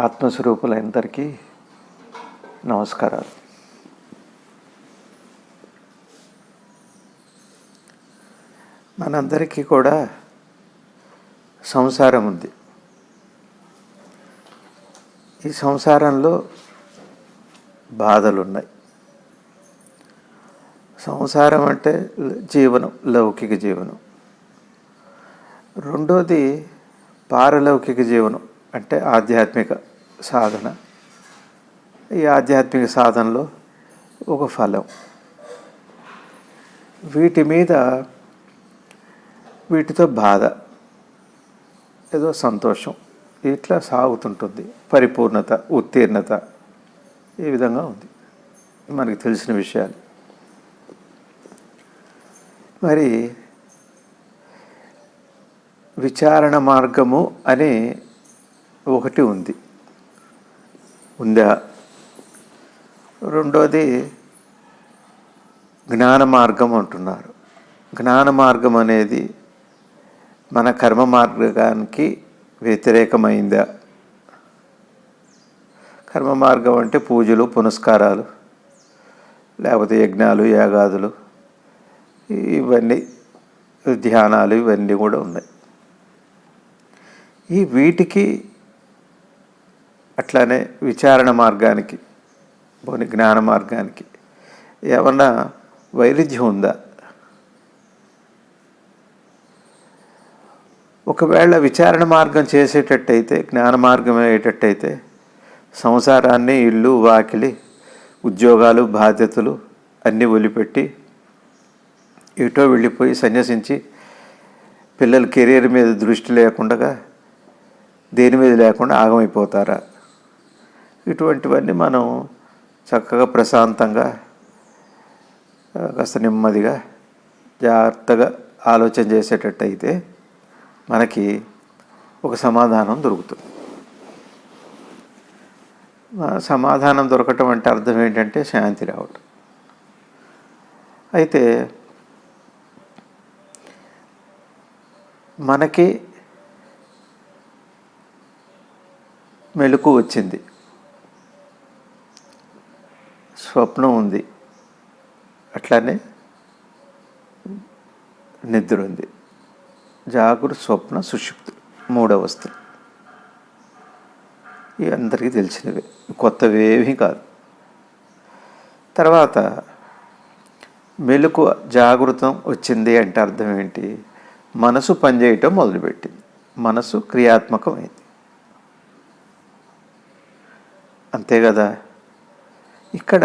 ఆత్మస్వరూపులందరికీ నమస్కారాలు. మనందరికీ కూడా సంసారం ఉంది. ఈ సంసారంలో బాధలున్నాయి. సంసారం అంటే జీవనం, లౌకిక జీవనం. రెండోది పారలౌకిక జీవనం, అంటే ఆధ్యాత్మిక సాధన. ఈ ఆధ్యాత్మిక సాధనలో ఒక ఫలం. వీటితో బాధ, ఏదో సంతోషం, ఇట్లా సాగుతుంటుంది. పరిపూర్ణత, ఉత్తీర్ణత ఈ విధంగా ఉంది. మనకి తెలిసిన విషయాలు. మరి విచారణ మార్గము అని ఒకటి ఉందా? రెండోది జ్ఞాన మార్గం అంటున్నారు. జ్ఞాన మార్గం అనేది మన కర్మ మార్గానికి వ్యతిరేకమైందా? కర్మ మార్గం అంటే పూజలు, పునస్కారాలు, లేకపోతే యజ్ఞాలు, యాగాదులు, ఇవన్నీ ధ్యానాలు, ఇవన్నీ కూడా ఉన్నాయి. వీటికి అట్లానే విచారణ మార్గానికి, పోనీ జ్ఞాన మార్గానికి ఏమన్నా వైరుధ్యం ఉందా? ఒకవేళ విచారణ మార్గం చేసేటట్టయితే, జ్ఞాన మార్గం అయ్యేటట్టయితే సంసారాన్ని, ఇల్లు, వాకిలి, ఉద్యోగాలు, బాధ్యతలు అన్నీ వదిలిపెట్టి ఎటో వెళ్ళిపోయి సన్యసించి పిల్లల కెరీర్ మీద దృష్టి లేకుండా, దేని మీద లేకుండా ఆగమైపోతారా? ఇటువంటివన్నీ మనం చక్కగా ప్రశాంతంగా, కాస్త నెమ్మదిగా, జాగ్రత్తగా ఆలోచన చేసేటట్టయితే మనకి ఒక సమాధానం దొరుకుతుంది. సమాధానం దొరకటం అంటే అర్థం ఏంటంటే శాంతి రావటం. అయితే మనకి మెలకు వచ్చింది, స్వప్నం ఉంది, అట్లానే నిద్ర ఉంది. జాగృత, స్వప్న, సుషుప్తి, మూడవస్థలు. ఇవి అందరికీ తెలిసినవే, కొత్తవేమీ కాదు. తర్వాత మెలకువ, జాగృతం వచ్చింది అంటే అర్థం ఏంటి? మనసు పనిచేయటం మొదలుపెట్టింది, మనసు క్రియాత్మకమైంది. అంతే కదా. ఇక్కడ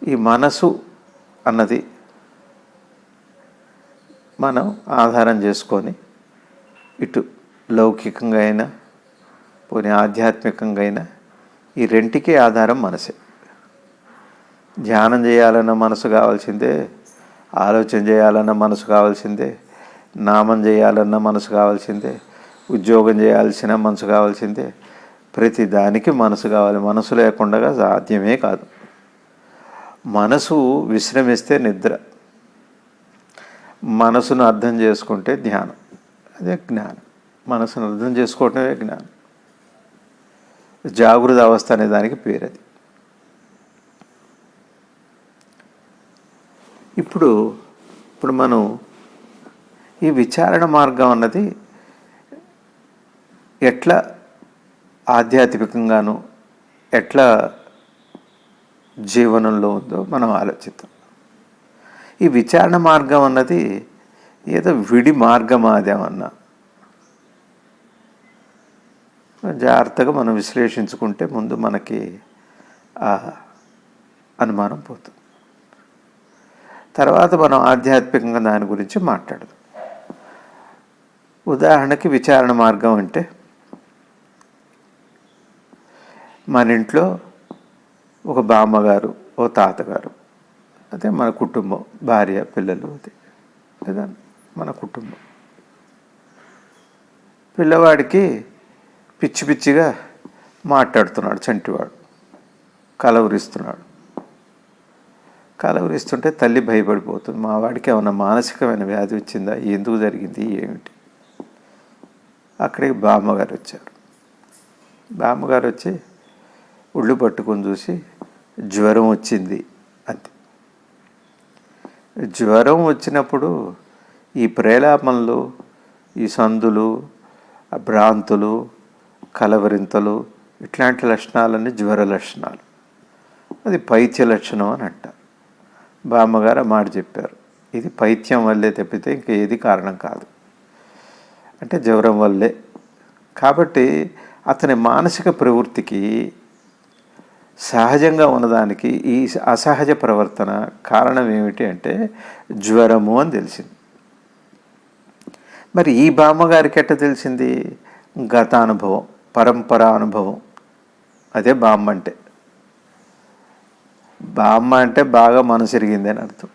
ఈ మనసు అన్నది మనం ఆధారం చేసుకొని ఇటు లౌకికంగా అయినా, పోనీ ఆధ్యాత్మికంగా అయినా, ఈ రెంటికి ఆధారం మనసే. ధ్యానం చేయాలన్న మనసు కావాల్సిందే, ఆలోచన చేయాలన్న మనసు కావాల్సిందే, నామం చేయాలన్న మనసు కావాల్సిందే, ఉద్యోగం చేయాల్సిన మనసు కావాల్సిందే. ప్రతి దానికి మనసు కావాలి. మనసు లేకుండా సాధ్యమే కాదు. మనసు విశ్రమిస్తే నిద్ర, మనసును అర్థం చేసుకుంటే ధ్యానం. అదే జ్ఞానం. మనసును అర్థం చేసుకోవటమే జ్ఞానం. జాగృత అవస్థ అనే దానికి పేరది. ఇప్పుడు మనం ఈ విచారణ మార్గం అన్నది ఎట్లా ఆధ్యాత్మికంగాను, ఎట్లా జీవనంలో ఉందో మనం ఆలోచిద్దాం. ఈ విచారణ మార్గం అన్నది ఏదో విడి మార్గం అదేమన్నా జాగ్రత్తగా మనం విశ్లేషించుకుంటే ముందు మనకి ఆ అనుమానం పోతుంది. తర్వాత మనం ఆధ్యాత్మికంగా దాని గురించి మాట్లాడదాం. ఉదాహరణకి విచారణ మార్గం అంటే, మన ఇంట్లో ఒక బామ్మగారు, ఓ తాతగారు, అదే మన కుటుంబం, భార్య, పిల్లలు, అదే లేదా మన కుటుంబం. పిల్లవాడికి పిచ్చి పిచ్చిగా మాట్లాడుతున్నాడు చంటివాడు, కలవరిస్తున్నాడు. కలవరిస్తుంటే తల్లి భయపడిపోతుంది. మా వాడికి ఏమైనా మానసికమైన వ్యాధి వచ్చిందా, ఎందుకు జరిగింది, ఏమిటి? అక్కడికి బామ్మగారు వచ్చారు. బామ్మగారు వచ్చి ఒళ్ళు పట్టుకొని చూసి జ్వరం వచ్చింది అంతే. జ్వరం వచ్చినప్పుడు ఈ ప్రేలాపనలు, ఈ సందులు, భ్రాంతులు, కలవరింతలు ఇట్లాంటి లక్షణాలన్నీ జ్వర లక్షణాలు. అది పైత్య లక్షణం అని అంటారు. బామ్మగారు మాట చెప్పారు, ఇది పైత్యం వల్లే తప్పితే ఇంకేది కారణం కాదు, అంటే జ్వరం వల్లే. కాబట్టి అతని మానసిక ప్రవృత్తికి సహజంగా ఉన్నదానికి ఈ అసహజ ప్రవర్తన కారణం ఏమిటి అంటే జ్వరము అని తెలిసింది. మరి ఈ బామ్మగారికి ఎట్ట తెలిసింది? గతానుభవం, పరంపరా అనుభవం. అదే బామ్మ అంటే. బామ్మ అంటే బాగా మనసిరిగింది అని అర్థం.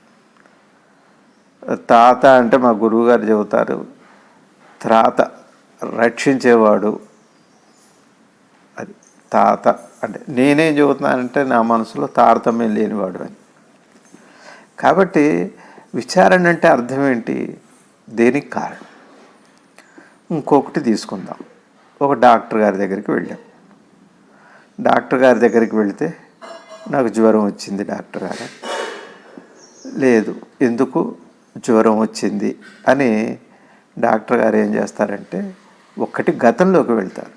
తాత అంటే మా గురువుగారు చెబుతారు, త్రాత రక్షించేవాడు. అది తాత అంటే. నేనేం చెబుతున్నానంటే నా మనసులో తారతమ్యం లేనివాడు అని. కాబట్టి విచారణ అంటే అర్థం ఏంటి? దేనికి కారణం. ఇంకొకటి తీసుకుందాం. ఒక డాక్టర్ గారి దగ్గరికి వెళ్ళాం. డాక్టర్ గారి దగ్గరికి వెళితే నాకు జ్వరం వచ్చింది డాక్టర్ గారు. లేదు, ఎందుకు జ్వరం వచ్చింది అని డాక్టర్ గారు ఏం చేస్తారంటే ఒక్కటి గతంలోకి వెళ్తారు.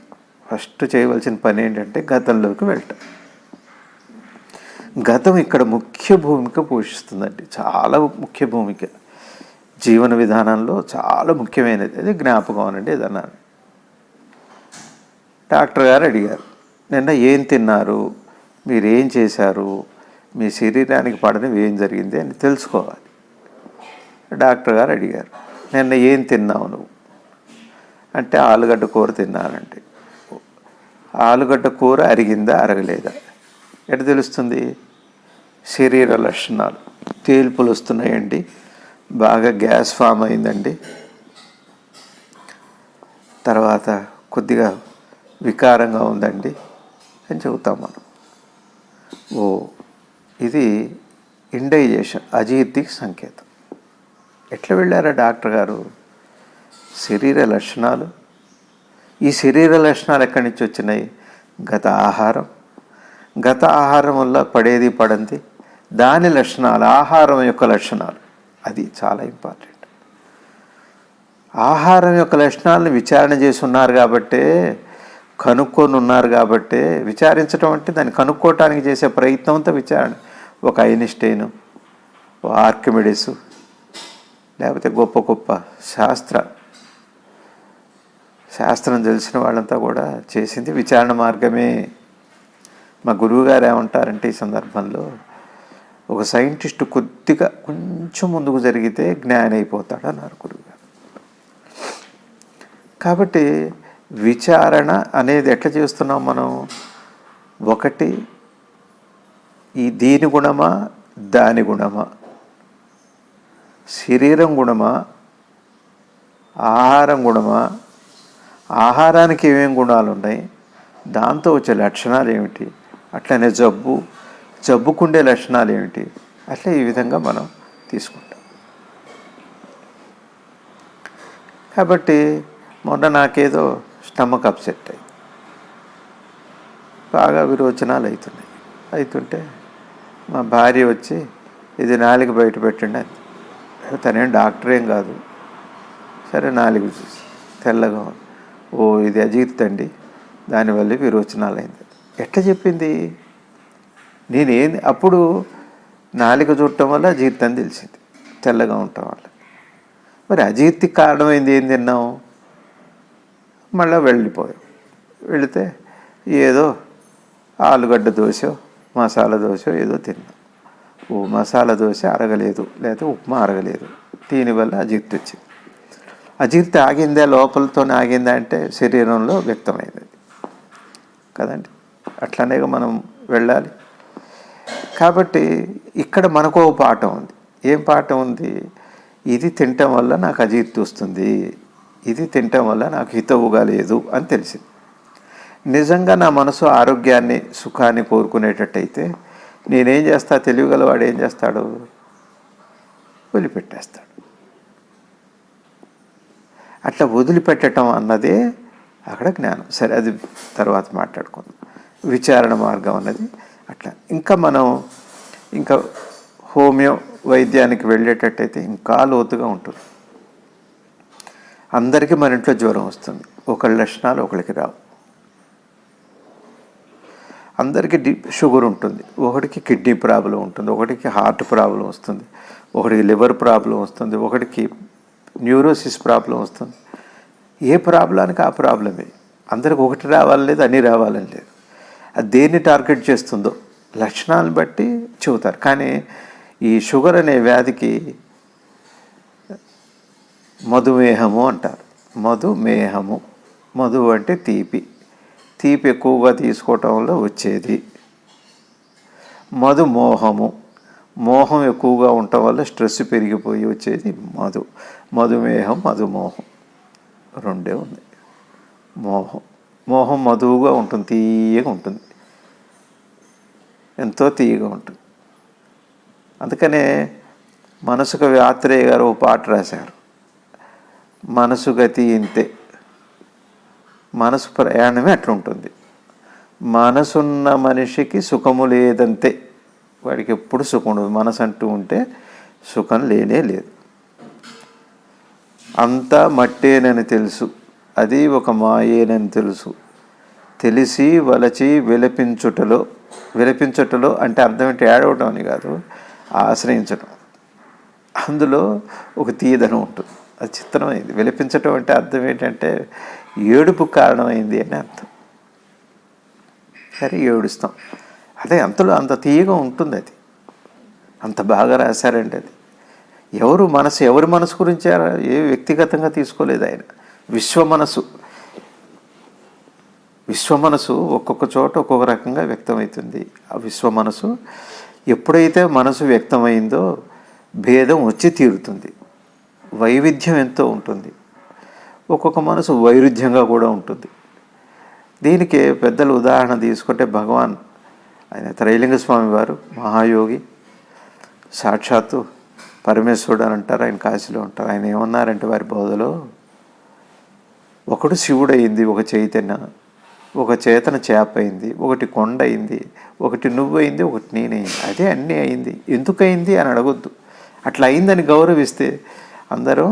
ఫస్ట్ చేయవలసిన పని ఏంటంటే గతంలోకి వెళ్ళటం. గతం ఇక్కడ ముఖ్య భూమిక పోషిస్తుందండి, చాలా ముఖ్య భూమిక. జీవన విధానంలో చాలా ముఖ్యమైనది. అది జ్ఞాపకం అనండి ఏదన్నా. డాక్టర్ గారు అడిగారు, నిన్న ఏం తిన్నారు, మీరేం చేశారు, మీ శరీరానికి పడనివి ఏం జరిగింది అని తెలుసుకోవాలి. డాక్టర్ గారు అడిగారు, నిన్న ఏం తిన్నావు నువ్వు అంటే ఆలుగడ్డ కూర తిన్నానంటే. ఆలుగడ్డ కూర అరిగిందా అరగలేదా ఎట్లా తెలుస్తుంది? శరీర లక్షణాలు. తేల్పులు వస్తున్నాయండి, బాగా గ్యాస్ ఫామ్ అయిందండి, తర్వాత కొద్దిగా వికారంగా ఉందండి అని చెబుతాం మనం. ఓ, ఇది ఇండైజేషన్, అజీర్తికి సంకేతం. ఎట్లా వెళ్ళారా డాక్టర్ గారు? శరీర లక్షణాలు. ఈ శరీర లక్షణాలు ఎక్కడి నుంచి వచ్చినాయి? గత ఆహారం. గత ఆహారం వల్ల పడేది పడంది దాని లక్షణాలు, ఆహారం యొక్క లక్షణాలు. అది చాలా ఇంపార్టెంట్. ఆహారం యొక్క లక్షణాలను విచారణ చేసి ఉన్నారు కాబట్టే, కనుక్కొని ఉన్నారు కాబట్టే. విచారించడం అంటే దాన్ని కనుక్కోవటానికి చేసే ప్రయత్నంతో విచారణ. ఒక ఐన్స్టైన్, ఒక ఆర్కిమిడిస్, లేకపోతే గొప్ప గొప్ప శాస్త్రం తెలిసిన వాళ్ళంతా కూడా చేసింది విచారణ మార్గమే. మా గురువుగారు ఏమంటారంటే ఈ సందర్భంలో, ఒక సైంటిస్టు కొద్దిగా కొంచెం ముందుకు జరిగితే జ్ఞాని అయిపోతాడు అన్నారు గురువుగారు. కాబట్టి విచారణ అనేది ఎట్లా చేస్తున్నాం మనం? ఒకటి, ఈ దీని గుణమా దాని గుణమా, శరీరం గుణమా ఆహారం గుణమా, ఆహారానికి ఏమేమి గుణాలు ఉన్నాయి, దాంతో వచ్చే లక్షణాలు ఏమిటి, అట్లనే జబ్బుకుండే లక్షణాలు ఏమిటి, అట్లా ఈ విధంగా మనం తీసుకుంటాం. కాబట్టి మొన్న నాకేదో స్టమక్ అప్సెట్ అయ్యి బాగా విరోచనాలు అవుతుంటే మా భార్య వచ్చి ఇది నాలుగు బయట పెట్టండి అని. తనేం డాక్టర్ ఏం కాదు. సరే నాలుగు చూసి తెల్లగా, ఓ ఇది అజీర్తి అండి, దానివల్ల విరోచనాలు అయింది. ఎట్లా చెప్పింది? అప్పుడు నాలుక చూడటం వల్ల అజీర్తి అని తెలిసింది, తెల్లగా ఉండటం వల్ల. మరి అజీర్తికి కారణమైంది ఏం తిన్నాం? మళ్ళీ వెళితే ఏదో ఆలుగడ్డ దోశ, మసాలా దోశ ఏదో తిన్నాం. ఓ మసాలా దోశ అరగలేదు, లేకపోతే ఉప్మా అరగలేదు, దీనివల్ల అజీర్తి వచ్చింది. అజీర్తి ఆగిందా, లోపలతో ఆగిందా అంటే శరీరంలో వ్యక్తమైంది కదండి. అట్లనే మనం వెళ్ళాలి. కాబట్టి ఇక్కడ మనకు ఒక పాఠం ఉంది. ఏం పాఠం ఉంది? ఇది తినటం వల్ల నాకు అజీర్తి వస్తుంది, ఇది తినటం వల్ల నాకు హితవుగా లేదు అని తెలిసింది. నిజంగా నా మనసు ఆరోగ్యాన్ని, సుఖాన్ని కోరుకునేటట్టయితే నేనేం చేస్తా? తెలియగలవాడు ఏం చేస్తాడు? వదిలిపెట్టేస్తాడు. అట్లా వదిలిపెట్టడం అన్నదే అక్కడ జ్ఞానం. సరే, అది తర్వాత మాట్లాడుకుందాం. విచారణ మార్గం అన్నది అట్లా. ఇంకా హోమియో వైద్యానికి వెళ్ళేటట్టయితే ఇంకా లోతుగా ఉంటుంది. అందరికీ మన ఇంట్లో జ్వరం వస్తుంది, ఒకళ్ళ లక్షణాలు ఒకరికి రావు. అందరికీ షుగర్ ఉంటుంది, ఒకటికి కిడ్నీ ప్రాబ్లం ఉంటుంది, ఒకటికి హార్ట్ ప్రాబ్లం వస్తుంది, ఒకటికి లివర్ ప్రాబ్లం వస్తుంది, ఒకటికి న్యూరోసిస్ ప్రాబ్లం వస్తుంది. ఏ ప్రాబ్లానికి ఆ ప్రాబ్లమే. అందరికి ఒకటి రావాలని లేదు, అన్నీ రావాలని లేదు. అది దేన్ని టార్గెట్ చేస్తుందో లక్షణాలను బట్టి చెబుతారు. కానీ ఈ షుగర్ అనే వ్యాధికి మధుమేహము అంటారు. మధు అంటే తీపి ఎక్కువగా తీసుకోవటం వల్ల వచ్చేది. మోహం ఎక్కువగా ఉండటం వల్ల స్ట్రెస్ పెరిగిపోయి వచ్చేది మధుమేహం, మధుమోహం రెండే ఉంది. మోహం మధువుగా ఉంటుంది, తీయగా ఉంటుంది, ఎంతో తీయగా ఉంటుంది. అందుకనే మనసుకు ఆత్రేయ గారు ఓ పాట రాశారు, మనసు గతి ఇంతే. మనసు ప్రయాణమే అట్లుంటుంది. మనసున్న మనిషికి సుఖము లేదంతే. వాడికి ఎప్పుడు సుఖం ఉండదు. మనసు అంటూ ఉంటే సుఖం లేనే లేదు. అంతా మట్టేనని తెలుసు, అది ఒక మాయేనని తెలుసు, తెలిసి వలచి విలపించుటలో అంటే అర్థం ఏంటి? ఏడవటం అని కాదు, ఆశ్రయించటం. అందులో ఒక తీయదనం ఉంటుంది. అది చిత్రమైంది. విలపించటం అంటే అర్థం ఏంటంటే ఏడుపు కారణమైంది అని అర్థం. సరే, ఏడుస్తాం. అదే అంతలో అంత తీయగా ఉంటుంది. అది అంత బాగా రాశారండి. అది ఎవరి మనసు గురించి ఏ వ్యక్తిగతంగా తీసుకోలేదు ఆయన. విశ్వమనసు ఒక్కొక్క చోట ఒక్కొక్క రకంగా వ్యక్తమవుతుంది. ఆ విశ్వమనసు ఎప్పుడైతే మనసు వ్యక్తమైందో భేదం వచ్చి తీరుతుంది. వైవిధ్యం ఎంతో ఉంటుంది. ఒక్కొక్క మనసు వైరుధ్యంగా కూడా ఉంటుంది. దీనికి పెద్దలు ఉదాహరణ తీసుకుంటే భగవాన్ ఆయన త్రైలింగ స్వామి వారు మహాయోగి, సాక్షాత్తు పరమేశ్వరుడు అని అంటారు. ఆయన కాశీలో ఉంటారు. ఆయన ఏమన్నారంటే వారి బోధలో, ఒకడు శివుడు అయింది, ఒక చేతన చేప అయింది, ఒకటి కొండ అయింది, ఒకటి నువ్వయింది, ఒకటి నేనయింది. అదే అన్నీ అయింది. ఎందుకయింది అని అడగొద్దు. అట్లా అయిందని గౌరవిస్తే అందరం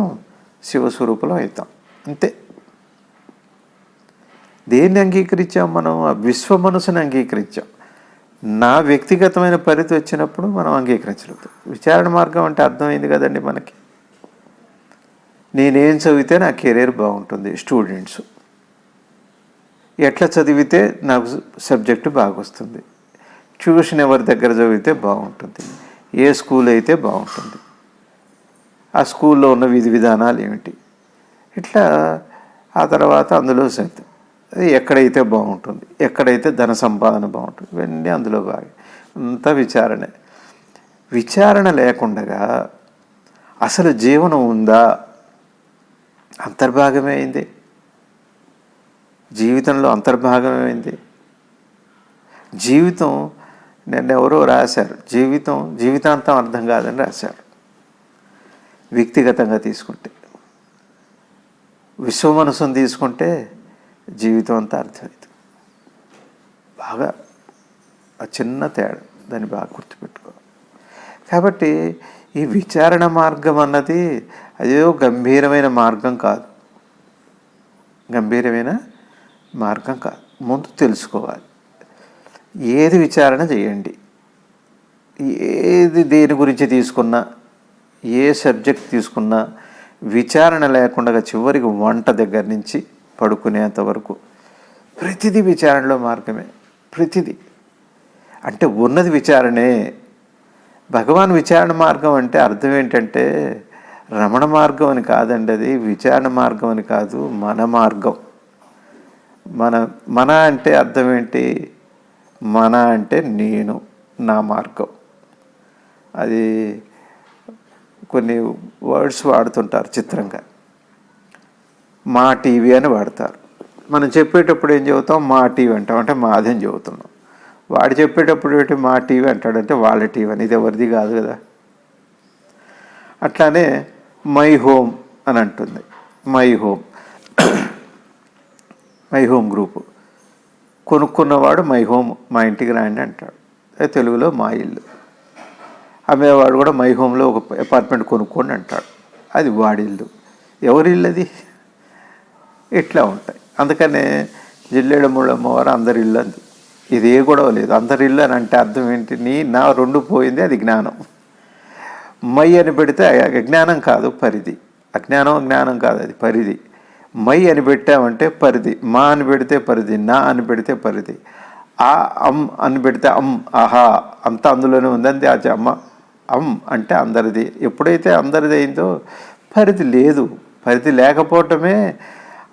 శివస్వరూపంలో అవుతాం. అంతే. దేన్ని అంగీకరించాం మనం? ఆ విశ్వ మనసుని అంగీకరించాం. నా వ్యక్తిగతమైన పరిధి వచ్చినప్పుడు మనం అంగీకరించలేదు. విచారణ మార్గం అంటే అర్థమైంది కదండి మనకి. నేనేం చదివితే నా కెరీర్ బాగుంటుంది, స్టూడెంట్స్ ఎట్లా చదివితే నాకు సబ్జెక్టు బాగా వస్తుంది, ట్యూషన్ ఎవరి దగ్గర చదివితే బాగుంటుంది, ఏ స్కూల్ అయితే బాగుంటుంది, ఆ స్కూల్లో ఉన్న విధానాలు ఏమిటి, ఇట్లా ఆ తర్వాత అందులో సైతం ఎక్కడైతే బాగుంటుంది, ఎక్కడైతే ధన సంపాదన బాగుంటుంది, ఇవన్నీ అందులో బాగా అంతా విచారణ లేకుండా అసలు జీవనం ఉందా? అంతర్భాగమే అయింది. జీవితంలో అంతర్భాగమైంది. జీవితం నిన్న ఎవరో రాశారు, జీవితాంతం అర్థం కాదని రాశారు. వ్యక్తిగతంగా తీసుకుంటే, విశ్వ మనసును తీసుకుంటే జీవితం అంతా అర్థమవుతుంది. బాగా ఆ చిన్న తేడా, దాన్ని బాగా గుర్తుపెట్టుకోవాలి. కాబట్టి ఈ విచారణ మార్గం అన్నది అదేదో గంభీరమైన మార్గం కాదు. ముందు తెలుసుకోవాలి. ఏది విచారణ చేయండి, దేని గురించి తీసుకున్నా, ఏ సబ్జెక్ట్ తీసుకున్నా విచారణ లేకుండా చివరికి వంట దగ్గర నుంచి పడుకునేంత వరకు ప్రతిదీ విచారణలో మార్గమే. ప్రతిదీ అంటే ఉన్నది విచారణే. భగవాన్ విచారణ మార్గం అంటే అర్థం ఏంటంటే రమణ మార్గం అని కాదండి, అది విచారణ మార్గం అని కాదు, మన మార్గం. మన అంటే అర్థం ఏంటి? మన అంటే నేను, నా మార్గం. అది కొన్ని వర్డ్స్ వాడుతుంటారు చిత్రంగా. మా టీవీ అని వాడతారు. మనం చెప్పేటప్పుడు ఏం చెబుతాం? మా టీవీ అంటాం, అంటే మాది అని చెబుతున్నాం. వాడు చెప్పేటప్పుడు ఏంటి? మా టీవీ అంటాడంటే వాళ్ళ టీవీ అని. ఇది ఎవరిది కాదు కదా. అట్లానే మై హోమ్ అని అంటుంది. My home my home group. కొనుక్కున్నవాడు మై హోమ్, మా ఇంటికి రాండి అంటాడు. అది తెలుగులో మా ఇల్లు. అమ్మేవాడు కూడా మై హోమ్లో ఒక అపార్ట్మెంట్ కొనుక్కోండి అంటాడు. అది వాడి ఇల్లు. ఎవరి ఇల్లు అది? ఇట్లా ఉంటాయి. అందుకనే జిల్లేడు అమ్మవారు అందరి ఇల్లు అంది. ఇది ఏ గొడవ లేదు. అందరి ఇల్లు అని అంటే అర్థం ఏంటి? నా రెండు పోయింది, అది జ్ఞానం. మై అని పెడితే అజ్ఞానం కాదు, పరిధి. జ్ఞానం కాదు, అది పరిధి. మై అని పెట్టామంటే పరిధి. మా అని పెడితే పరిధి. నా అని పెడితే పరిధి. ఆ అమ్ అని పెడితే ఆహా అంతా అందులోనే ఉందండి. అది అమ్మ అంటే అందరిది. ఎప్పుడైతే అందరిది అయిందో పరిధి లేదు. పరిధి లేకపోవటమే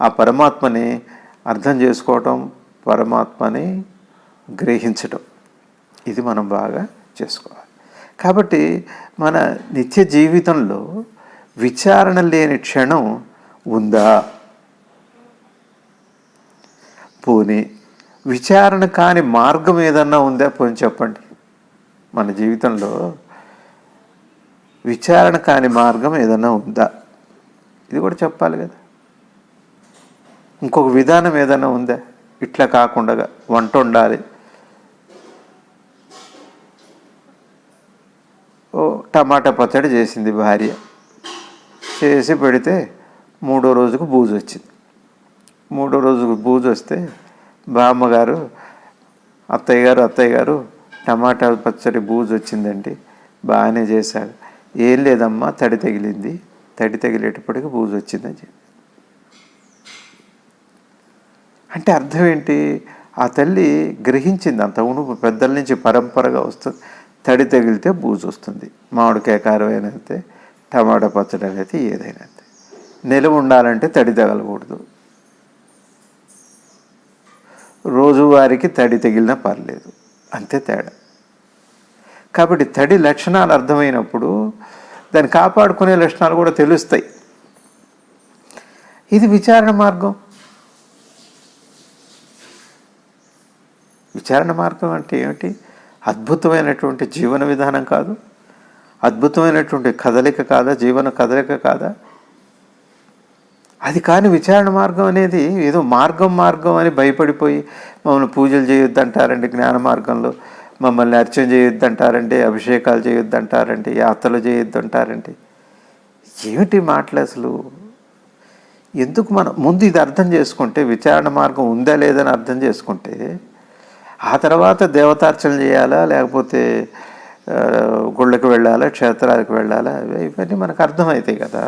ఆ పరమాత్మని అర్థం చేసుకోవటం, పరమాత్మని గ్రహించటం. ఇది మనం బాగా చేసుకోవాలి. కాబట్టి మన నిత్య జీవితంలో విచారణ లేని క్షణం ఉందా? పోనీ విచారణ కాని మార్గం ఏదన్నా ఉందా? పోనీ చెప్పండి. మన జీవితంలో విచారణ కాని మార్గం ఏదన్నా ఉందా? ఇది కూడా చెప్పాలి కదా. ఇంకొక విధానం ఏదైనా ఉందా? ఇట్లా కాకుండా వంట వండాలి, టమాటా పచ్చడి చేసింది భార్య, చేసి పెడితే 3వ రోజుకు బూజు వచ్చింది. 3వ రోజుకు బూజు వస్తే బామ్మగారు అత్తయ్య గారు టమాటా పచ్చడి బూజు వచ్చిందండి, బాగానే చేశాడు. ఏం లేదమ్మా, తడి తగిలింది, తడి తగిలేటప్పటికి బూజు వచ్చిందని చెప్పి. అంటే అర్థం ఏంటి? ఆ తల్లి గ్రహించింది. అంతకుముందు పెద్దల నుంచి పరంపరగా వస్తుంది. తడి తగిలితే బూజు వస్తుంది. మామిడికాయ కారం అయితే, టమాటా పచ్చడి అయితే, ఏదైనా నిలవ ఉండాలంటే తడి తగలకూడదు. రోజువారికి తడి తగిలినా పర్లేదు, అంతే తేడా. కాబట్టి తడి లక్షణాలు అర్థమైనప్పుడు దాన్ని కాపాడుకునే లక్షణాలు కూడా తెలుస్తాయి. ఇది విచారణ మార్గం. విచారణ మార్గం అంటే ఏమిటి? అద్భుతమైనటువంటి జీవన విధానం కాదు? అద్భుతమైనటువంటి కదలిక కాదా? జీవన కదలిక కాదా? అది కానీ విచారణ మార్గం అనేది ఏదో మార్గం అని భయపడిపోయి మమ్మల్ని పూజలు చేయొద్దంటారండి, జ్ఞాన మార్గంలో మమ్మల్ని అర్చన చేయొద్దంటారండి, అభిషేకాలు చేయొద్దంటారండి, యాత్రలు చేయొద్దంటారండి. ఏమిటి మాటలు అసలు? ఎందుకు? మనం ముందు ఇది అర్థం చేసుకుంటే, విచారణ మార్గం ఉందా లేదని అర్థం చేసుకుంటే, ఆ తర్వాత దేవతార్చన చేయాలా, లేకపోతే గుళ్ళకి వెళ్ళాలా, క్షేత్రాలకు వెళ్ళాలా, ఇవన్నీ మనకు అర్థమవుతాయి కదా.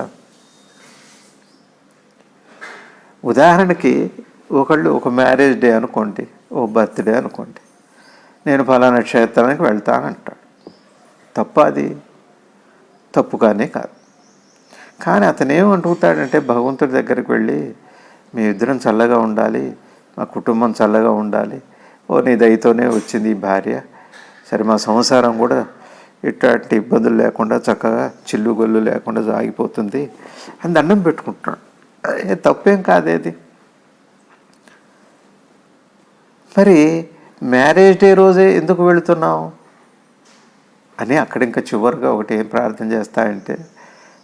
ఉదాహరణకి ఒక మ్యారేజ్ డే అనుకోండి, ఓ బర్త్డే అనుకోండి, నేను ఫలానా క్షేత్రానికి వెళ్తానంటాడు. తప్ప? అది తప్పు కానీ కాదు. కానీ అతను ఏమంటుతాడంటే, భగవంతుడి దగ్గరికి వెళ్ళి మీ ఇద్దరం చల్లగా ఉండాలి, మా కుటుంబం చల్లగా ఉండాలి, నీ దయతోనే వచ్చింది ఈ భార్య, సరే మా సంసారం కూడా ఇట్లాంటి ఇబ్బందులు లేకుండా చక్కగా చిల్లు గొల్లు లేకుండా సాగిపోతుంది అని దండం పెట్టుకుంటున్నాడు. తప్పేం కాదేది. మరి మ్యారేజ్ డే రోజే ఎందుకు వెళుతున్నావు అని అక్కడ ఇంకా చివరిగా ఒకటి ఏం ప్రార్థన చేస్తాయంటే,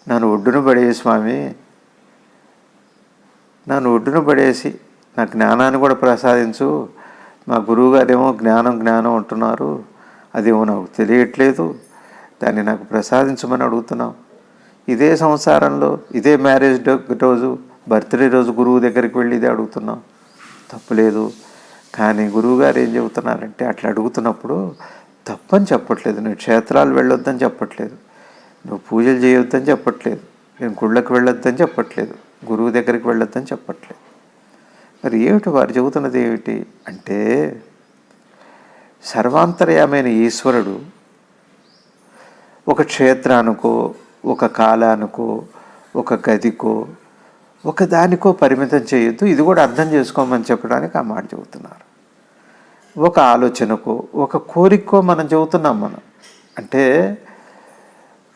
నన్ను ఒడ్డున పడేసి స్వామి, నన్ను ఒడ్డున పడేసి నా జ్ఞానాన్ని కూడా ప్రసాదించు. మా గురువుగారేమో జ్ఞానం అంటున్నారు, అదేమో నాకు తెలియట్లేదు, దాన్ని నాకు ప్రసాదించమని అడుగుతున్నాం. ఇదే సంసారంలో ఇదే మ్యారేజ్ రోజు, బర్త్డే రోజు గురువు దగ్గరికి వెళ్ళి ఇదే అడుగుతున్నాం, తప్పులేదు. కానీ గురువుగారు ఏం చెబుతున్నారంటే, అట్లా అడుగుతున్నప్పుడు తప్పని చెప్పట్లేదు, నువ్వు క్షేత్రాలు వెళ్ళొద్దని చెప్పట్లేదు, నువ్వు పూజలు చేయొద్దని చెప్పట్లేదు, నేను గుళ్ళకి వెళ్ళొద్దని చెప్పట్లేదు, గురువు దగ్గరికి వెళ్ళొద్దని చెప్పట్లేదు. మరి ఏమిటి వారు చెబుతున్నది? ఏమిటి అంటే, సర్వాంతర్యామైన ఈశ్వరుడు ఒక క్షేత్రానికో, ఒక కాలానికో, ఒక గదికో, ఒక దానికో పరిమితం చేయొద్దు. ఇది కూడా అర్థం చేసుకోమని చెప్పడానికి ఆ మాట చెబుతున్నారు. ఒక ఆలోచనకో, ఒక కోరికో మనం చెబుతున్నాం. మనం అంటే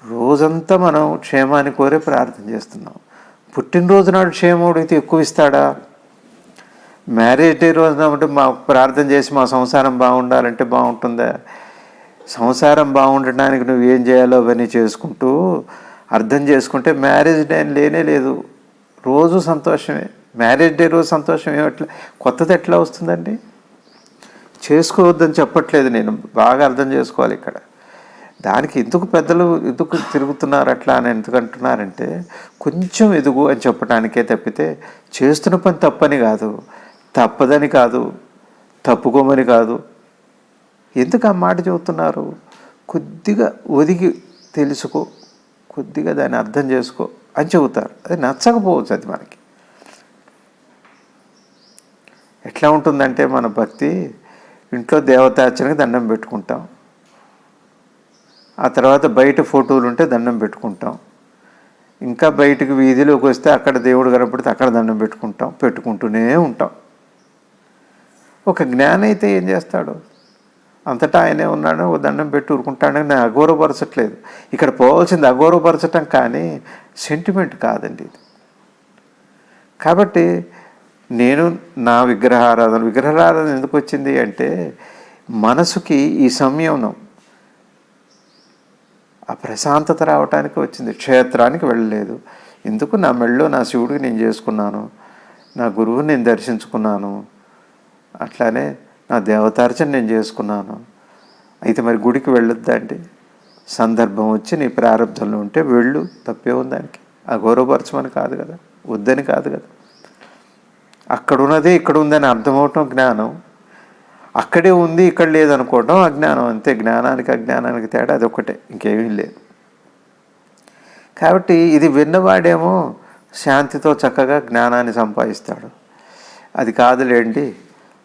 రోజంతా మనం క్షేమాన్ని కోరే ప్రార్థన చేస్తున్నాం. పుట్టినరోజు నాడు క్షేమం అయితే ఎక్కువ ఇస్తాడా? మ్యారేజ్ డే రోజున అంటే మా ప్రార్థన చేసి మా సంసారం బాగుండాలంటే బాగుంటుందా? సంసారం బాగుండటానికి నువ్వేం చేయాలో అవన్నీ చేసుకుంటూ అర్థం చేసుకుంటే మ్యారేజ్ డే అని లేనే లేదు. రోజు సంతోషమే, మ్యారేజ్ డే రోజు సంతోషం ఏమట్లా కొత్తది ఎట్లా వస్తుందండి? చేసుకోవద్దని చెప్పట్లేదు నేను, బాగా అర్థం చేసుకోవాలి ఇక్కడ. దానికి ఎందుకు పెద్దలు ఎందుకు తిరుగుతున్నారు అట్లా అని ఎందుకు అంటున్నారంటే, కొంచెం ఎదుగు అని చెప్పడానికే తప్పితే చేస్తున్న పని తప్పని కాదు, తప్పదని కాదు, తప్పుకోమని కాదు. ఎందుకు ఆ మాట చెబుతున్నారు? కొద్దిగా ఒదిగి తెలుసుకో, కొద్దిగా దాన్ని అర్థం చేసుకో అని చెబుతారు. అది నచ్చకపోవచ్చు. అది మనకి ఎట్లా ఉంటుందంటే, మన భక్తి ఇంట్లో దేవతార్చనకి దండం పెట్టుకుంటాం, ఆ తర్వాత బయట ఫోటోలు ఉంటే దండం పెట్టుకుంటాం, ఇంకా బయటకు వీధిలోకి వస్తే అక్కడ దేవుడు కనపడితే అక్కడ దండం పెట్టుకుంటూనే ఉంటాం. ఒక జ్ఞాని అయితే ఏం చేస్తాడు? అంతటా ఆయనే ఉన్నాడు, ఓ దండం పెట్టి ఊరుకుంటాడని నేను అగౌరవపరచట్లేదు. ఇక్కడ పోవాల్సింది అగౌరవపరచటం కానీ సెంటిమెంట్ కాదండి ఇది. కాబట్టి నేను నా విగ్రహారాధన ఎందుకు వచ్చింది అంటే, మనసుకి ఈ సంయమనం, ఆ ప్రశాంతత రావటానికి వచ్చింది. క్షేత్రానికి వెళ్ళలేదు. ఎందుకు? నా మెళ్ళో నా శివుడికి నేను చేసుకున్నాను, నా గురువుని నేను దర్శించుకున్నాను, అట్లానే నా దేవతార్చన నేను చేసుకున్నాను. అయితే మరి గుడికి వెళ్ళొద్దా అండి? సందర్భం వచ్చి నీ ప్రారంభంలో ఉంటే వెళ్ళు, తప్పే ఉంది దానికి. అగౌరవపరచమని కాదు కదా, వద్దని కాదు కదా. అక్కడున్నదే ఇక్కడ ఉందని అర్థమవటం జ్ఞానం, అక్కడే ఉంది ఇక్కడ లేదనుకోవటం అజ్ఞానం. అంతే. జ్ఞానానికి అజ్ఞానానికి తేడా అదొక్కటే, ఇంకేమీ లేదు. కాబట్టి ఇది విన్నవాడేమో శాంతితో చక్కగా జ్ఞానాన్ని సంపాదిస్తాడు. అది కాదులేండి,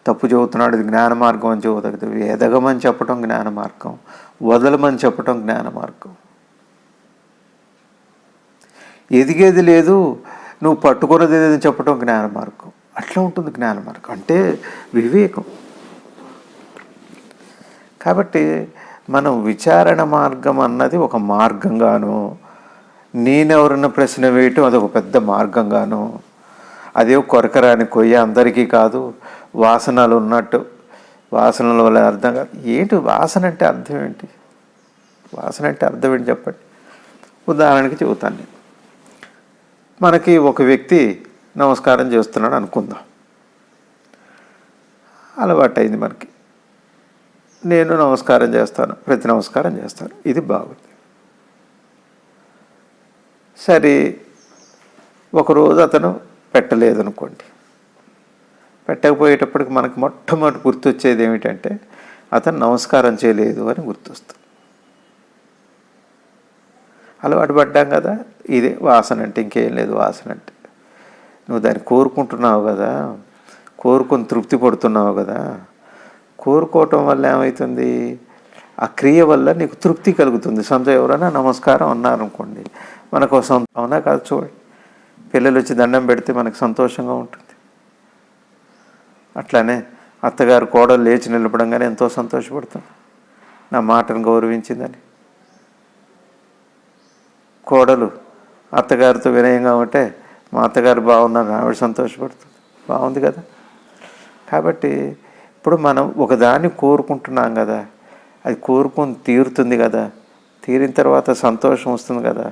తప్పు చెబుతున్నాడు, ఇది జ్ఞాన మార్గం అని చెబుతుంది. ఎదగమని చెప్పటం జ్ఞాన మార్గం, వదలమని చెప్పటం జ్ఞాన మార్గం. ఎదిగేది లేదు, నువ్వు పట్టుకున్నది లేదని చెప్పటం జ్ఞాన మార్గం. అట్లా ఉంటుంది జ్ఞాన మార్గం అంటే వివేకం. కాబట్టి మనం విచారణ మార్గం అన్నది ఒక మార్గంగాను, నేనెవరన్న ప్రశ్న వేయటం అదొక పెద్ద మార్గంగాను, అదే కొరకరాని కొయ్య అందరికీ కాదు, వాసనలు ఉన్నట్టు వాసనల వల్ల అర్థం కాదు. ఏంటి వాసన అంటే అర్థం ఏంటి? వాసన అంటే అర్థం ఏంటి చెప్పండి. ఉదాహరణకి చెబుతాను నేను. మనకి ఒక వ్యక్తి నమస్కారం చేస్తున్నాడు అనుకుందాం, అలవాటైంది మనకి. నేను నమస్కారం చేస్తాను, ప్రతి నమస్కారం చేస్తాను, ఇది బాగుంది. సరే, ఒకరోజు అతను పెట్టలేదనుకోండి. పెట్టకపోయేటప్పటికి మనకు మొట్టమొదటి గుర్తొచ్చేది ఏమిటంటే, అతను నమస్కారం చేయలేదు అని గుర్తొస్తుంది. అలవాటు పడ్డాం కదా, ఇదే వాసన అంటే, ఇంకేం లేదు. వాసన అంటే నువ్వు దాన్ని కోరుకుంటున్నావు కదా, కోరుకొని తృప్తి పడుతున్నావు కదా. కోరుకోవటం వల్ల ఏమవుతుంది? ఆ క్రియ వల్ల నీకు తృప్తి కలుగుతుంది. ఎవరైనా నమస్కారం అన్నారనుకోండి, మనకు అవునా కాదు? చూడండి, పిల్లలు వచ్చి దండం పెడితే మనకు సంతోషంగా ఉంటుంది. అట్లానే అత్తగారు కోడలు లేచి నిలబడంగానే ఎంతో సంతోషపడుతుంది, నా మాటను గౌరవించిందని. కోడలు అత్తగారితో వినయంగా ఉంటే, మా అత్తగారు బాగున్నారు, ఆవిడ సంతోషపడుతుంది. బాగుంది కదా. కాబట్టి ఇప్పుడు మనం ఒకదాన్ని కోరుకుంటున్నాం కదా, అది కోరుకొని తీరుతుంది కదా, తీరిన తర్వాత సంతోషం వస్తుంది కదా.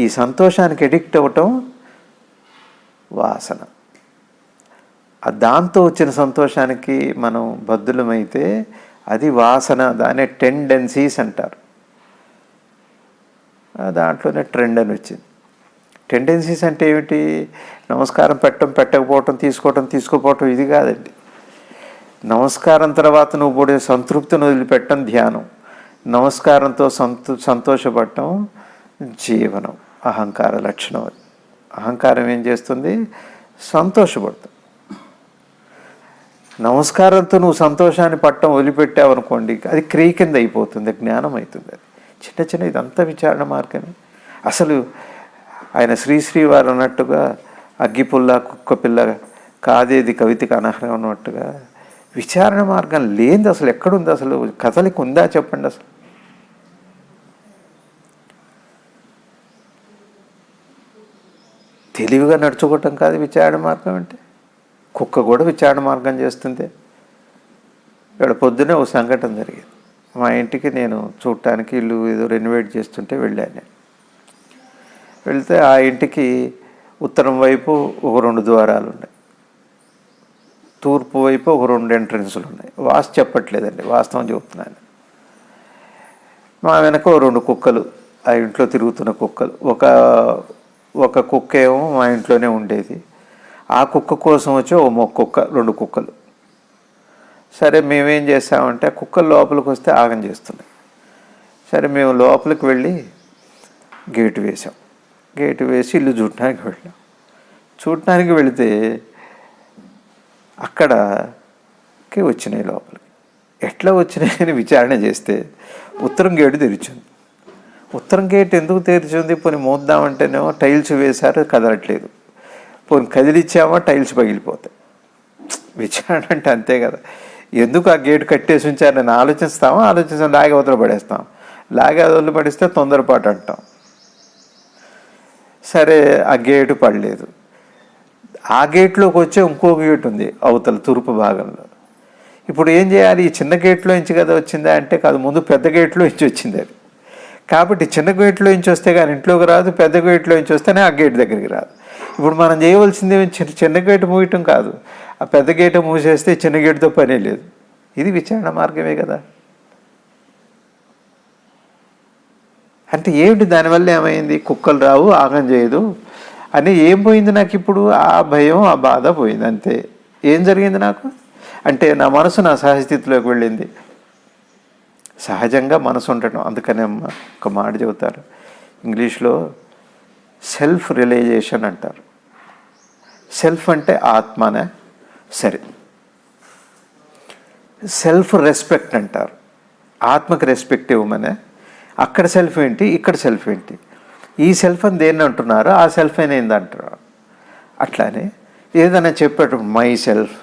ఈ సంతోషానికి ఎడిక్ట్ అవ్వటం వాసన. దాంతో వచ్చిన సంతోషానికి మనం బద్ధులమైతే అది వాసన. దానే టెండెన్సీస్ అంటారు. దాంట్లోనే ట్రెండ్ అని వచ్చింది. టెండెన్సీస్ అంటే ఏమిటి? నమస్కారం పెట్టడం, పెట్టకపోవటం, తీసుకోపోవటం ఇది కాదండి. నమస్కారం తర్వాత నువ్వు పడే సంతృప్తిని వదిలిపెట్టడం ధ్యానం. నమస్కారంతో సంతోషపడటం జీవనం. అహంకార లక్షణం అది. అహంకారం ఏం చేస్తుంది? సంతోషపడతాం. నమస్కారంతో నువ్వు సంతోషాన్ని పట్టడం వదిలిపెట్టావు అనుకోండి, అది క్రియ కింద అయిపోతుంది, జ్ఞానం అవుతుంది. అది చిన్న చిన్న ఇదంతా విచారణ మార్గమే. అసలు ఆయన శ్రీవారు అన్నట్టుగా అగ్గిపుల్ల కుక్క పిల్ల కాదేది కవితకి అనర్హం అన్నట్టుగా విచారణ మార్గం లేనిది అసలు ఎక్కడుంది? అసలు కథలికి ఉందా చెప్పండి. అసలు తెలివిగా నడుచుకోవటం కాదు విచారణ మార్గం అంటే. కుక్క కూడా విచారణ మార్గం చేస్తుంది. ఇక్కడ పొద్దునే ఒక సంఘటన జరిగింది. మా ఇంటికి నేను చూడటానికి ఇల్లు ఏదో రెనోవేట్ చేస్తుంటే వెళ్ళాను నేను. వెళ్తే ఆ ఇంటికి ఉత్తరం వైపు ఒక 2 ద్వారాలు ఉన్నాయి. తూర్పు వైపు ఒక 2 ఎంట్రన్స్లు ఉన్నాయి. వాస్తు చెప్పట్లేదండి, వాస్తవం చెబుతున్నాను. మా వెనక 2 కుక్కలు, ఆ ఇంట్లో తిరుగుతున్న కుక్కలు. ఒక కుక్క ఏమో మా ఇంట్లోనే ఉండేది. ఆ కుక్క కోసం వచ్చి ఒక కుక్క, 2 కుక్కలు. సరే మేమేం చేసామంటే ఆ కుక్కలు లోపలికి వస్తే ఆగం చేస్తున్నాయి. సరే మేము లోపలికి వెళ్ళి గేటు వేసాం. గేటు వేసి ఇల్లు చూడటానికి వెళ్ళాం. చూడటానికి వెళితే అక్కడికి వచ్చినాయి లోపలికి. ఎట్లా వచ్చినాయని విచారణ చేస్తే ఉత్తరం గేటు తెరిచింది. ఉత్తరం గేట్ ఎందుకు తెరిచింది? పోనీ మోద్దామంటేనేమో టైల్స్ వేశారు, కదలట్లేదు. పోనీ కదిలిచ్చామో టైల్స్ పగిలిపోతాయి. విచారణ అంటే అంతే కదా. ఎందుకు ఆ గేటు కట్టేసి ఉంచారని ఆలోచిస్తాం, లాగే అవతల పడేస్తాం. లాగే అవతల పడిస్తే తొందరపాటు అంటాం. సరే ఆ గేటు పడలేదు. ఆ గేట్లోకి వచ్చే ఇంకో గేట్ ఉంది అవతల తూర్పు భాగంలో. ఇప్పుడు ఏం చేయాలి? ఈ చిన్న గేట్లో నుంచి కదా వచ్చిందా అంటే కాదు, ముందు పెద్ద గేట్లో నుంచి వచ్చింది అది. కాబట్టి చిన్న గేట్లో నుంచి వస్తే కానీ ఇంట్లోకి రాదు, పెద్ద గేట్లో నుంచి వస్తేనే ఆ గేట్ దగ్గరికి రాదు. ఇప్పుడు మనం చేయవలసింది చిన్న గేటు మూయటం కాదు, ఆ పెద్ద గేటు మూసేస్తే చిన్న గేటుతో పనే లేదు. ఇది విచారణ మార్గమే కదా. అంటే ఏమిటి? దానివల్ల ఏమైంది? కుక్కలు రావు, ఆగం చేయదు అని ఏం పోయింది నాకు? ఇప్పుడు ఆ భయం, ఆ బాధ పోయింది, అంతే. ఏం జరిగింది నాకు అంటే నా మనసు నా సహజస్థితిలోకి వెళ్ళింది. సహజంగా మనసు ఉండటం. అందుకనే ఒక మాట చెబుతారు ఇంగ్లీష్లో, సెల్ఫ్ రియలైజేషన్ అంటారు. సెల్ఫ్ అంటే ఆత్మనే, సరే. సెల్ఫ్ రెస్పెక్ట్ అంటారు. ఆత్మకి రెస్పెక్ట్ ఇవ్వమనే. అక్కడ సెల్ఫ్ ఏంటి, ఇక్కడ సెల్ఫ్ ఏంటి? ఈ సెల్ఫ్ అని దేన్ని అంటున్నారు, ఆ సెల్ఫ్ అని ఏంది అంటారు. అట్లానే ఏదైనా చెప్పేటప్పుడు మై సెల్ఫ్,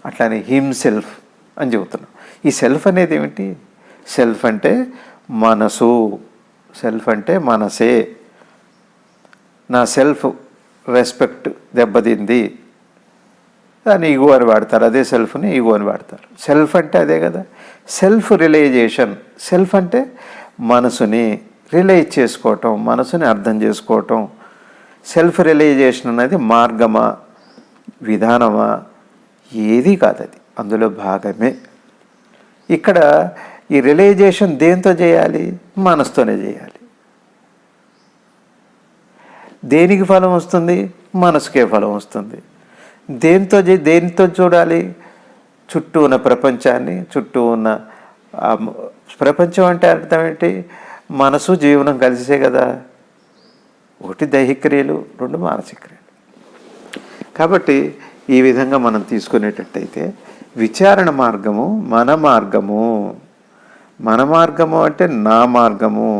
అట్లానే హిమ్ సెల్ఫ్ అని చెబుతున్నాం. ఈ సెల్ఫ్ అనేది ఏమిటి? సెల్ఫ్ అంటే మనసు, సెల్ఫ్ అంటే మనసే. నా సెల్ఫ్ రెస్పెక్ట్ దెబ్బతింది, దాన్ని ఈగో అని వాడతారు. అదే సెల్ఫ్ని ఈగో అని వాడతారు. సెల్ఫ్ అంటే అదే కదా. Self realisation. సెల్ఫ్ అంటే మనసుని రియలైజ్ చేసుకోవటం, మనసుని అర్థం చేసుకోవటం. సెల్ఫ్ రియలైజేషన్ అనేది మార్గమా, విధానమా, ఏది కాదు, అది అందులో భాగమే. ఇక్కడ ఈ రియలైజేషన్ దేంతో చేయాలి? మనసుతోనే చేయాలి. దేనికి ఫలం వస్తుంది? మనసుకే ఫలం వస్తుంది. దేనితో చూడాలి? చుట్టూ ఉన్న ప్రపంచాన్ని. చుట్టూ ఉన్న ప్రపంచం అంటే అర్థం ఏంటి? మనసు జీవనం కలిసే కదా. 1 దైహిక క్రియలు, 2 మానసిక క్రియలు. కాబట్టి ఈ విధంగా మనం తీసుకునేటట్టయితే విచారణ మార్గము మన మార్గము. మన మార్గము అంటే నా మార్గము.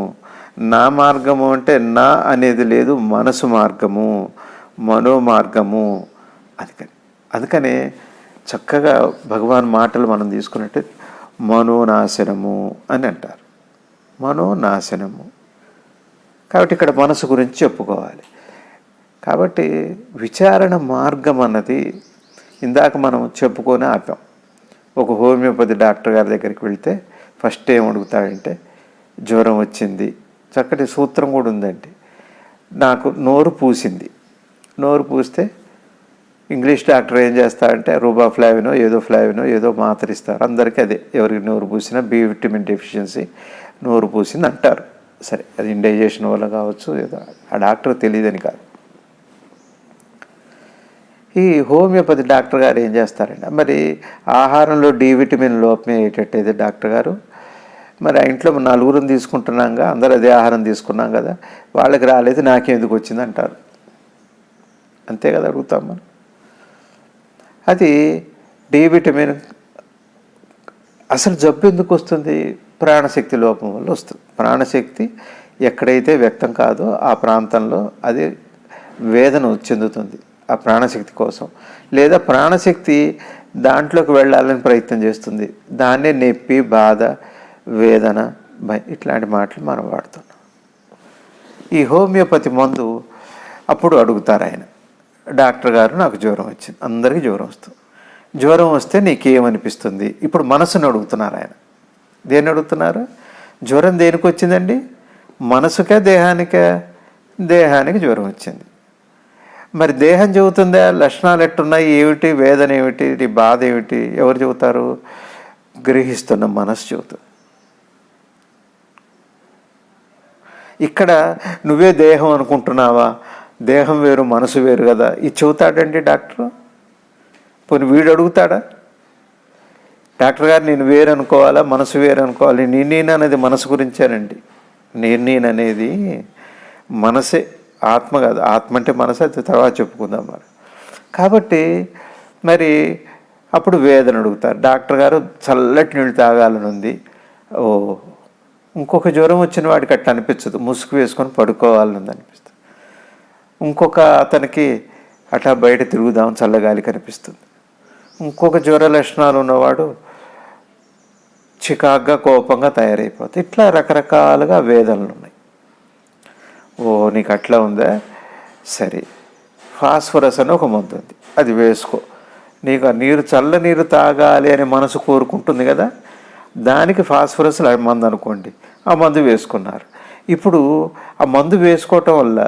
నా మార్గము అంటే నా అనేది లేదు, మనసు మార్గము, మనో మార్గము. అందుకనే చక్కగా భగవాన్ మాటలు మనం తీసుకున్నట్టు మనోనాశనము అని అంటారు. మనోనాశనము. కాబట్టి ఇక్కడ మనసు గురించి చెప్పుకోవాలి. కాబట్టి విచారణ మార్గం అన్నది ఇందాక మనం చెప్పుకొని ఆపాం. ఒక హోమియోపతి డాక్టర్ గారి దగ్గరికి వెళ్తే ఫస్ట్ ఏం అడుగుతాడంటే, జ్వరం వచ్చింది. చక్కటి సూత్రం కూడా ఉందండి. నాకు నోరు పూసింది. నోరు పూస్తే ఇంగ్లీష్ డాక్టర్ ఏం చేస్తారంటే రూబాఫ్లావినో ఏదో మాత్ర ఇస్తారు. అందరికీ అదే, ఎవరికి నోరు పూసినా బి విటమిన్ డెఫిషియన్సీ, నోరు పూసింది అంటారు. సరే, అది ఇండైజేషన్ వల్ల కావచ్చు, ఏదో ఆ డాక్టర్ తెలియదని కాదు. ఈ హోమియోపతి డాక్టర్ గారు ఏం చేస్తారండి, మరి ఆహారంలో డి విటమిన్ లోపమే అయ్యేటట్టయితే డాక్టర్ గారు, మరి ఆ ఇంట్లో 4 తీసుకుంటున్నాంగా, అందరూ అదే ఆహారం తీసుకున్నాం కదా, వాళ్ళకి రాలేదు, నాకెందుకు వచ్చింది అంటారు. అంతే కదా అడుగుతాం మనం. అది డి విటమిన్ అసలు జబ్బు ఎందుకు వస్తుంది? ప్రాణశక్తి లోపం వల్ల వస్తుంది. ప్రాణశక్తి ఎక్కడైతే వ్యక్తం కాదో ఆ ప్రాంతంలో అది వేదన చెందుతుంది ఆ ప్రాణశక్తి కోసం. లేదా ప్రాణశక్తి దాంట్లోకి వెళ్ళాలని ప్రయత్నం చేస్తుంది. దాన్నే నొప్పి, బాధ, వేదన, భయం ఇట్లాంటి మాటలు మనం వాడుతున్నాం. ఈ హోమియోపతి మందు అప్పుడు అడుగుతారు ఆయన, డాక్టర్ గారు నాకు జ్వరం వచ్చింది. అందరికీ జ్వరం వస్తుంది. జ్వరం వస్తే నీకేమనిపిస్తుంది? ఇప్పుడు మనసును అడుగుతున్నారు ఆయన. దేన్ని అడుగుతున్నారు? జ్వరం దేనికి వచ్చిందండి? మనసుకే, దేహానికే? దేహానికి జ్వరం వచ్చింది. మరి దేహం చెబుతుందా లక్షణాలు ఎట్టున్నాయి, ఏమిటి వేదన, ఏమిటి నీ బాధ ఏమిటి, ఎవరు చెబుతారు? గ్రహిస్తున్న మనసు చెబుతుంది. ఇక్కడ నువ్వే దేహం అనుకుంటున్నావా? దేహం వేరు మనసు వేరు కదా. ఇది చెబుతాడండి డాక్టర్? పోనీ వీడు అడుగుతాడా? డాక్టర్ గారు నేను వేరు అనుకోవాలా, మనసు వేరు అనుకోవాలి? నేను అనేది మనసు గురించేనండి. నేను అనేది మనసే, ఆత్మ కాదు. ఆత్మ అంటే మనసు, అది తర్వాత చెప్పుకుందాం మరి. కాబట్టి మరి అప్పుడు వేదన అడుగుతారు. డాక్టర్ గారు చల్లటి నీళ్ళు తాగాలని ఉంది. ఓ ఇంకొక జ్వరం వచ్చిన వాడికి అట్లా అనిపించదు, ముసుగు వేసుకొని పడుకోవాలని అనిపిస్తుంది. ఇంకొక అతనికి అట్లా బయట తిరుగుదాం చల్లగాలి కనిపిస్తుంది. ఇంకొక జ్వర లక్షణాలు ఉన్నవాడు చికాగ్గా కోపంగా తయారైపోతుంది. ఇట్లా రకరకాలుగా వేదనలు ఉన్నాయి. ఓ నీకు అట్లా ఉందా, సరే ఫాస్ఫరస్ అని ఒక మందు ఉంది, అది వేసుకో. నీకు ఆ నీరు చల్ల నీరు తాగాలి అని మనసు కోరుకుంటుంది కదా, దానికి ఫాస్ఫరస్ మందు అనుకోండి. ఆ మందు వేసుకున్నారు. ఇప్పుడు ఆ మందు వేసుకోవటం వల్ల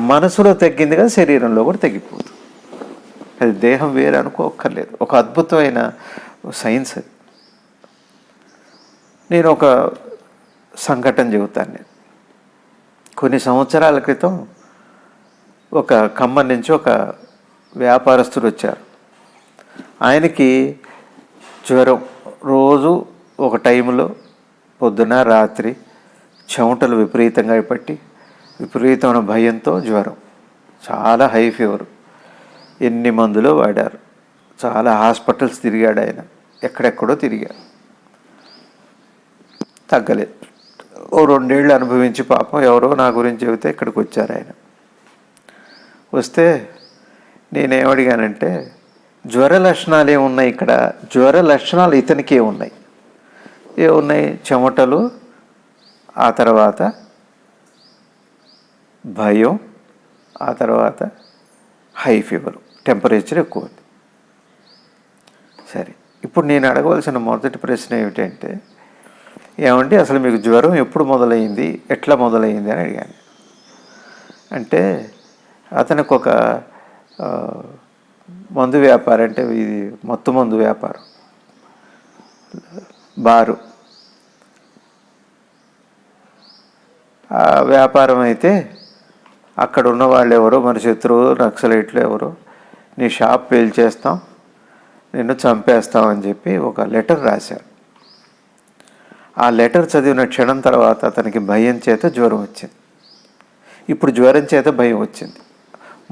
మనసులో తగ్గింది కదా, శరీరంలో కూడా తగ్గిపోతుంది. అది దేహం వేరు అనుకోక్కర్లేదు. ఒక అద్భుతమైన సైన్స్ అది. నేను ఒక సంఘటన చెబుతాను. నేను కొన్ని సంవత్సరాల క్రితం ఒక ఖమ్మం నుంచి ఒక వ్యాపారస్తుడు వచ్చారు. ఆయనకి జ్వరం, రోజు ఒక టైంలో పొద్దున రాత్రి చెమటలు విపరీతంగా పట్టి విపరీతమైన భయంతో జ్వరం, చాలా హై ఫీవర్. ఎన్ని మందులో వాడారు, చాలా హాస్పిటల్స్ తిరిగాడు ఆయన, ఎక్కడెక్కడో తిరిగారు, తగ్గలేదు. ఓ 2 ఏళ్ళు అనుభవించి పాపం ఎవరో నా గురించి చెబితే ఇక్కడికి వచ్చారు. ఆయన వస్తే నేనేమడిగానంటే జ్వర లక్షణాలు ఏమున్నాయి ఇక్కడ? జ్వర లక్షణాలు ఇతనికి ఏమున్నాయి? చెమటలు, ఆ తర్వాత భయం, ఆ తర్వాత హై ఫీవర్, టెంపరేచర్ ఎక్కువ ఉంది. సరే, ఇప్పుడు నేను అడగవలసిన మొదటి ప్రశ్న ఏమిటంటే, ఏమండి అసలు మీకు జ్వరం ఎప్పుడు మొదలైంది, ఎట్లా మొదలైంది అని అడిగాను. అంటే అతనికి ఒక మందు వ్యాపారం, అంటే ఇది మత్తు మందు వ్యాపారం, బారు. ఆ వ్యాపారం అయితే అక్కడ ఉన్న వాళ్ళు ఎవరో, మన శత్రువు నక్సలైట్లు ఎవరో, నీ షాప్ పేల్చేస్తాం, నిన్ను చంపేస్తామని చెప్పి ఒక లెటర్ రాశారు. ఆ లెటర్ చదివిన క్షణం తర్వాత అతనికి భయం చేత జ్వరం వచ్చింది. ఇప్పుడు జ్వరం చేత భయం వచ్చింది.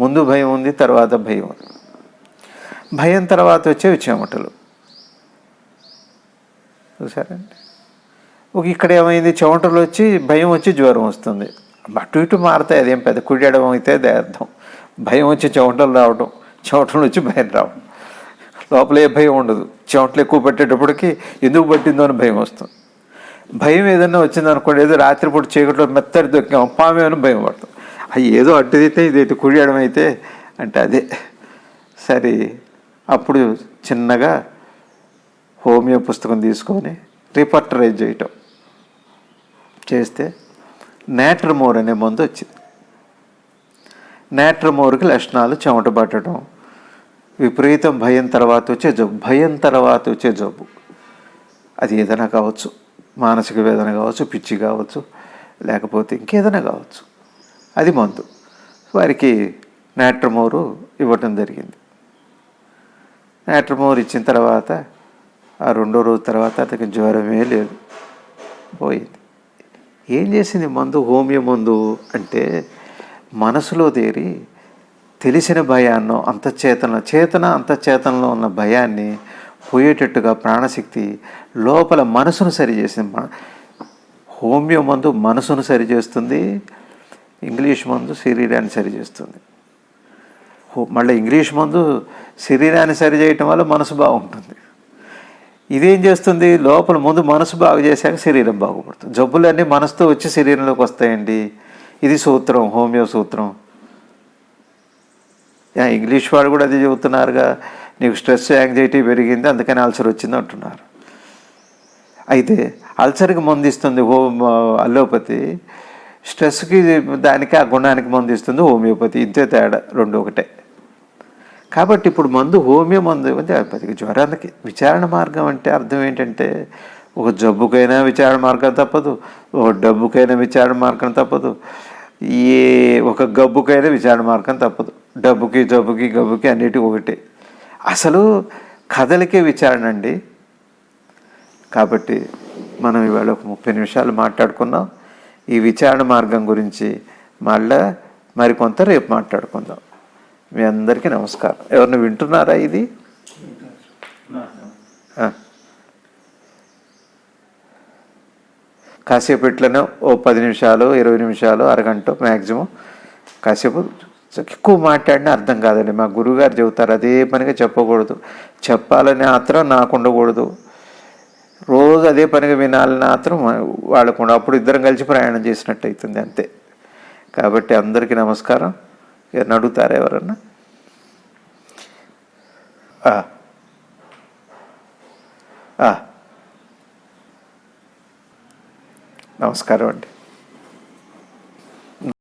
ముందు భయం ఉంది, తర్వాత భయం ఉంది. భయం తర్వాత వచ్చేవి చెమటలు. చూసారండి, ఇక్కడ ఏమైంది, చెమటలు వచ్చి భయం వచ్చి జ్వరం వస్తుంది. అటు ఇటు మారుతాయి, అదేం పెద్ద కుడియడం అయితే అర్థం. భయం వచ్చి చెమటలు రావడం, చెమటలు వచ్చి భయం రావడం. లోపల ఏ భయం ఉండదు. చెమటలు ఎక్కువ పట్టేటప్పటికి ఎందుకు పట్టిందో అని భయం వస్తుంది. భయం ఏదన్నా వచ్చింది అనుకోండి, ఏదో రాత్రిపూట చీకట్లో మెత్తడి దొక్కాం పామేమని భయం పడతాం. అది ఏదో అడ్డుదైతే ఇదైతే కుడియడం అయితే అంటే అదే. సరే, అప్పుడు చిన్నగా హోమియో పుస్తకం తీసుకొని రిపర్టరైజ్ చేయటం చేస్తే నాట్రమోర్ అనే మందు వచ్చింది. నాట్రమోర్కి లక్షణాలు చెమట పట్టడం, విపరీతం భయం తర్వాత వచ్చే జబ్బు. భయం తర్వాత వచ్చే జబ్బు అది ఏదైనా కావచ్చు, మానసిక వేదన కావచ్చు, పిచ్చి కావచ్చు, లేకపోతే ఇంకేదైనా కావచ్చు, అది మందు. వారికి నాట్రమోరు ఇవ్వటం జరిగింది. నాట్రమోర్ ఇచ్చిన తర్వాత ఆ 2వ రోజు తర్వాత అతనికి జ్వరమే లేదు, పోయింది. ఏం చేసింది మందు? హోమియో మందు అంటే మనసులో దేరి తెలిసిన భయాన్నో అంతఃచేతనలో ఉన్న భయాన్ని పోయేటట్టుగా ప్రాణశక్తి లోపల మనసును సరిచేసింది. హోమియో మందు మనసును సరిచేస్తుంది, ఇంగ్లీష్ మందు శరీరాన్ని సరిచేస్తుంది. మళ్ళీ ఇంగ్లీష్ మందు శరీరాన్ని సరిచేయటం వల్ల మనసు బాగుంటుంది. ఇదేం చేస్తుంది? లోపల ముందు మనసు బాగు చేశాక శరీరం బాగుపడుతుంది. జబ్బులన్నీ మనసుతో వచ్చి శరీరంలోకి వస్తాయండి. ఇది సూత్రం, హోమియో సూత్రం. ఇంగ్లీష్ వాడు కూడా అది చెబుతున్నారుగా, నీకు స్ట్రెస్ యాంగ్జైటీ పెరిగింది అందుకని అల్సర్ వచ్చింది అంటున్నారు. అయితే అల్సర్కి మందు ఇస్తుంది అల్లోపతి. స్ట్రెస్కి దానికి ఆ గుణానికి మందు ఇస్తుంది హోమియోపతి. ఇంతే తేడా, రెండు ఒకటే. కాబట్టి ఇప్పుడు మందు హోమియో మందు అంటే అది జ్వరానికి విచారణ మార్గం అంటే అర్థం ఏంటంటే, ఒక జబ్బుకైనా విచారణ మార్గం తప్పదు, ఒక డబ్బుకైనా విచారణ మార్గం తప్పదు, ఏ ఒక గబ్బుకైనా విచారణ మార్గం తప్పదు. డబ్బుకి జబ్బుకి గబ్బుకి అన్నిటి ఒకటే. అసలు కథలకే విచారణ అండి. కాబట్టి మనం ఇవాళ ఒక 30 నిమిషాలు మాట్లాడుకున్నాం ఈ విచారణ మార్గం గురించి. మళ్ళా మరికొంత రేపు మాట్లాడుకుందాం. మీ అందరికీ నమస్కారం. ఎవరిని వింటున్నారా ఇది? కాసేపు ఇట్లనే ఓ 10 నిమిషాలు 20 నిమిషాలు అరగంట మ్యాక్సిమం. కాసేపు ఎక్కువ మాట్లాడినా అర్థం కాదండి. మా గురువుగారు చెబుతారు అదే పనిగా చెప్పకూడదు, చెప్పాలనే ఆత్రం నాకు ఉండకూడదు, రోజు అదే పనిగా వినాలని ఆత్రం వాళ్ళకు. అప్పుడు ఇద్దరం కలిసి ప్రయాణం చేసినట్టు అవుతుంది అంతే. కాబట్టి అందరికీ నమస్కారం. ఎవరిని అడుగుతారా ఎవరన్నా? నమస్కారం అండి.